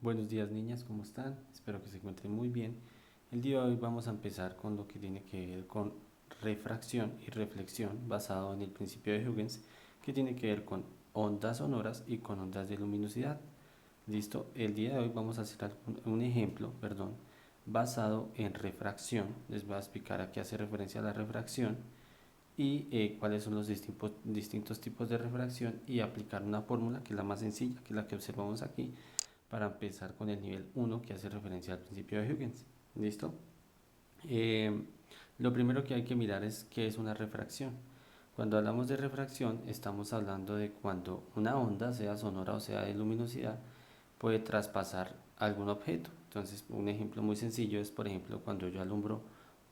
Buenos días niñas, ¿cómo están? Espero que se encuentren muy bien. El día de hoy vamos a empezar con lo que tiene que ver con refracción y reflexión basado en el principio de Huygens, que tiene que ver con ondas sonoras y con ondas de luminosidad. Listo, el día de hoy vamos a hacer un ejemplo, basado en refracción. Les voy a explicar a qué hace referencia la refracción y cuáles son los distintos tipos de refracción y aplicar una fórmula que es la más sencilla, que es la que observamos aquí para empezar con el nivel 1 que hace referencia al principio de Huygens. ¿Listo? Eh, lo primero que hay que mirar es qué es una refracción. Cuando hablamos de refracción estamos hablando de cuando una onda, sea sonora o sea de luminosidad, puede traspasar algún objeto. Entonces un ejemplo muy sencillo es por ejemplo cuando yo alumbro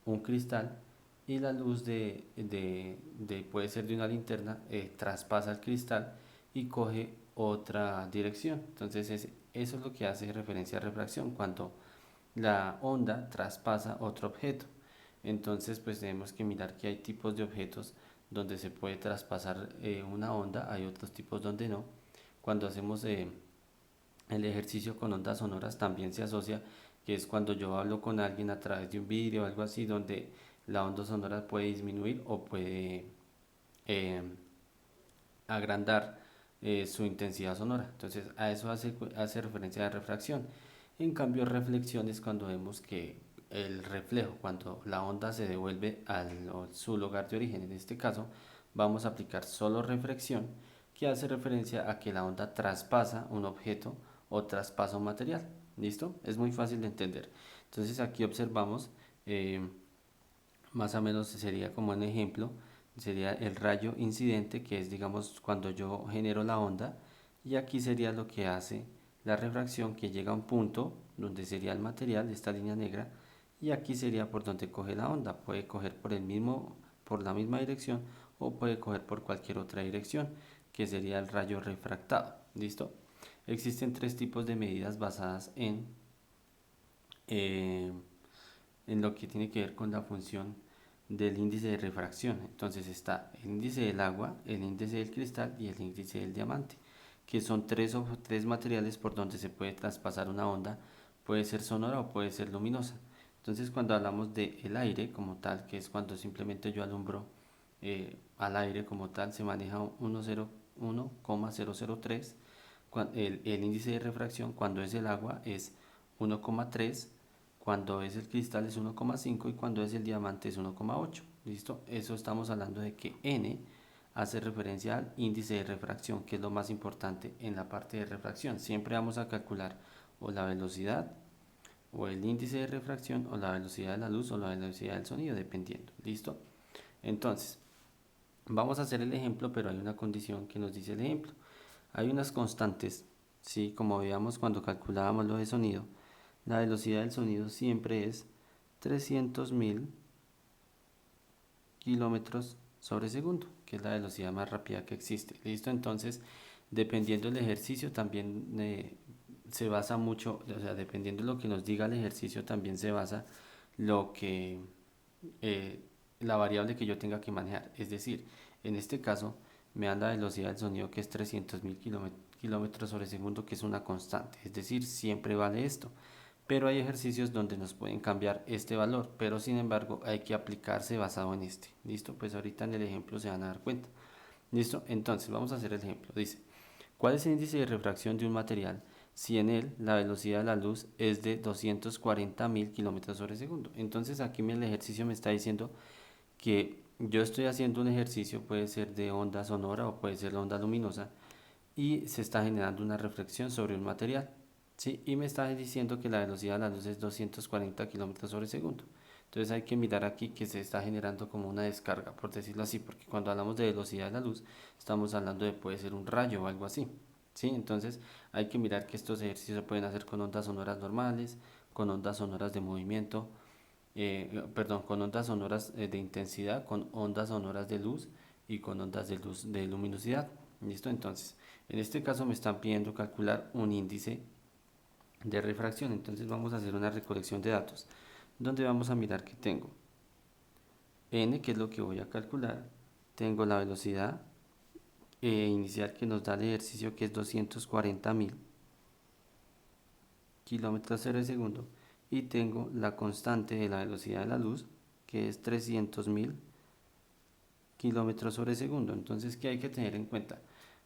un cristal y la luz puede ser de una linterna, traspasa el cristal y coge otra dirección. Entonces eso es lo que hace referencia a refracción, cuando la onda traspasa otro objeto. Entonces pues tenemos que mirar que hay tipos de objetos donde se puede traspasar una onda, hay otros tipos donde no. Cuando hacemos el ejercicio con ondas sonoras también se asocia, que es cuando yo hablo con alguien a través de un vídeo o algo así, donde la onda sonora puede disminuir o puede eh, agrandar su intensidad sonora. Entonces a eso hace referencia a la refracción. En cambio, reflexión es cuando vemos que el reflejo, cuando la onda se devuelve a su lugar de origen. En este caso vamos a aplicar solo reflexión, que hace referencia a que la onda traspasa un objeto o traspasa un material. ¿Listo? Es muy fácil de entender. Entonces aquí observamos, eh, más o menos sería como un ejemplo, sería el rayo incidente, que es digamos cuando yo genero la onda, y aquí sería lo que hace la refracción, que llega a un punto donde sería el material, esta línea negra, y aquí sería por donde coge la onda. Puede coger por la misma dirección o puede coger por cualquier otra dirección, que sería el rayo refractado. ¿Listo? Existen tres tipos de medidas basadas eh, en lo que tiene que ver con la función del índice de refracción. Entonces está el índice del agua, el índice del cristal y el índice del diamante, que son tres materiales por donde se puede traspasar una onda, puede ser sonora o puede ser luminosa. Entonces cuando hablamos del aire como tal, que es cuando simplemente yo alumbro al aire como tal, se maneja 1,003. El índice de refracción cuando es el agua es 1,3, cuando es el cristal es 1,5 y cuando es el diamante es 1,8. ¿Listo? Eso estamos hablando de que n hace referencia al índice de refracción, que es lo más importante en la parte de refracción. Siempre vamos a calcular o la velocidad o el índice de refracción o la velocidad de la luz o la velocidad del sonido, dependiendo. ¿Listo? Entonces, vamos a hacer el ejemplo, pero hay una condición que nos dice el ejemplo. Hay unas constantes, ¿sí? Como veíamos cuando calculábamos lo de sonido, la velocidad del sonido siempre es 300.000 kilómetros sobre segundo, que es la velocidad más rápida que existe. ¿Listo? Entonces, dependiendo del ejercicio, también se basa mucho, o sea, dependiendo de lo que nos diga el ejercicio, también se basa lo que, eh, la variable que yo tenga que manejar. Es decir, en este caso, me dan la velocidad del sonido que es 300.000 kilómetros sobre segundo, que es una constante. Es decir, siempre vale esto, pero hay ejercicios donde nos pueden cambiar este valor, pero sin embargo hay que aplicarse basado en este. ¿Listo? Pues ahorita en el ejemplo se van a dar cuenta. ¿Listo? Entonces vamos a hacer el ejemplo. Dice, ¿cuál es el índice de refracción de un material si en él la velocidad de la luz es de 240.000 kilómetros sobre segundo? Entonces aquí el ejercicio me está diciendo que yo estoy haciendo un ejercicio, puede ser de onda sonora o puede ser de onda luminosa, y se está generando una reflexión sobre un material, ¿sí? Y me está diciendo que la velocidad de la luz es 240 kilómetros sobre segundo. Entonces hay que mirar aquí que se está generando como una descarga, por decirlo así, porque cuando hablamos de velocidad de la luz, estamos hablando de puede ser un rayo o algo así, ¿sí? Entonces hay que mirar que estos ejercicios se pueden hacer con ondas sonoras normales, con ondas sonoras de movimiento, perdón, con ondas sonoras de intensidad, con ondas sonoras de luz y con ondas de luz de luminosidad. ¿Listo? Entonces, en este caso me están pidiendo calcular un índice de refracción. Entonces vamos a hacer una recolección de datos, donde vamos a mirar que tengo n, que es lo que voy a calcular, tengo la velocidad inicial que nos da el ejercicio, que es 240.000, kilómetros sobre segundo y tengo la constante de la velocidad de la luz que es 300.000 kilómetros sobre segundo. Entonces, ¿qué hay que tener en cuenta?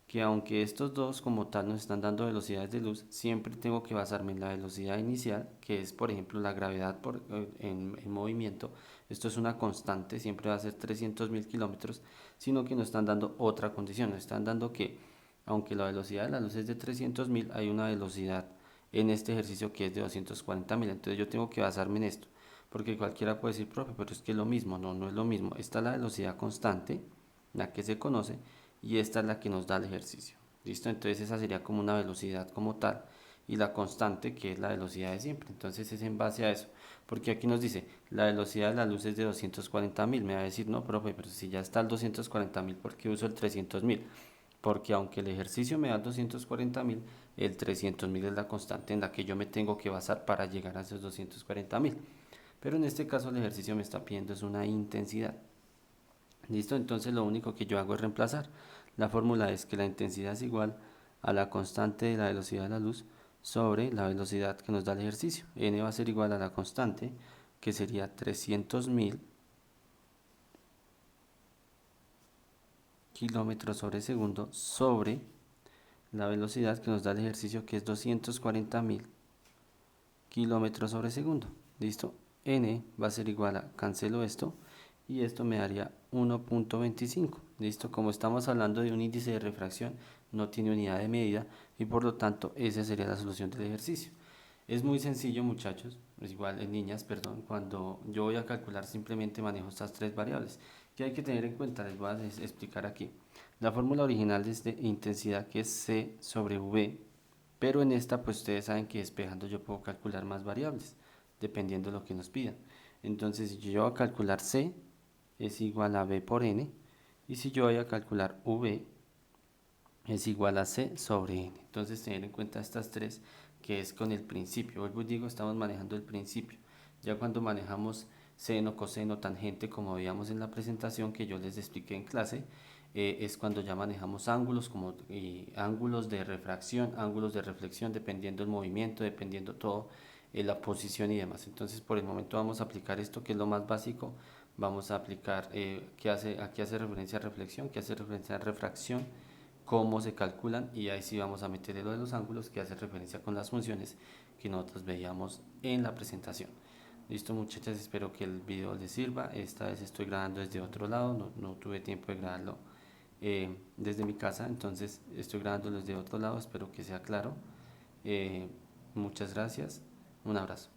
Que aunque estos dos como tal nos están dando velocidades de luz, siempre tengo que basarme en la velocidad inicial, que es por ejemplo la gravedad en movimiento. Esto es una constante, siempre va a ser 300.000 kilómetros, sino que nos están dando otra condición, nos están dando que aunque la velocidad de la luz es de 300.000, hay una velocidad en este ejercicio que es de 240.000. Entonces yo tengo que basarme en esto, porque cualquiera puede decir, profe, pero es que es lo mismo. No, no es lo mismo. Esta es la velocidad constante, la que se conoce, y esta es la que nos da el ejercicio. ¿Listo? Entonces esa sería como una velocidad como tal, y la constante que es la velocidad de siempre. Entonces es en base a eso, porque aquí nos dice, la velocidad de la luz es de 240.000. Me va a decir, no, profe, pero si ya está el 240.000, ¿por qué uso el 300.000? Porque aunque el ejercicio me da 240.000, el 300.000 es la constante en la que yo me tengo que basar para llegar a esos 240.000. Pero en este caso el ejercicio me está pidiendo es una intensidad. ¿Listo? Entonces lo único que yo hago es reemplazar. La fórmula es que la intensidad es igual a la constante de la velocidad de la luz sobre la velocidad que nos da el ejercicio. N va a ser igual a la constante, que sería 300.000 kilómetros sobre segundo sobre la velocidad que nos da el ejercicio, que es 240.000 kilómetros sobre segundo. ¿Listo? N va a ser igual a, cancelo esto, y esto me daría 1.25. ¿Listo? Como estamos hablando de un índice de refracción, no tiene unidad de medida y por lo tanto esa sería la solución del ejercicio. Es muy sencillo, muchachos, es igual en niñas, perdón, cuando yo voy a calcular simplemente manejo estas tres variables. ¿Qué hay que tener en cuenta? Les voy a explicar aquí. La fórmula original es de intensidad, que es C sobre V, pero en esta pues ustedes saben que despejando yo puedo calcular más variables, dependiendo de lo que nos pidan. Entonces si yo voy a calcular C es igual a V por N, y si yo voy a calcular V es igual a C sobre N. Entonces tener en cuenta estas tres, que es con el principio. Vuelvo y digo, estamos manejando el principio. Ya cuando manejamos seno, coseno, tangente, como veíamos en la presentación que yo les expliqué en clase, es cuando ya manejamos ángulos, como ángulos de refracción, ángulos de reflexión, dependiendo el movimiento, dependiendo todo, la posición y demás. Entonces por el momento vamos a aplicar esto, que es lo más básico. Vamos a aplicar, aquí hace referencia a reflexión, que hace referencia a refracción, cómo se calculan, y ahí sí vamos a meter lo de los ángulos, que hace referencia con las funciones que nosotros veíamos en la presentación. Listo, muchachas, espero que el video les sirva. Esta vez estoy grabando desde otro lado, no tuve tiempo de grabarlo desde mi casa, entonces estoy grabando desde otro lado, espero que sea claro. Muchas gracias, un abrazo.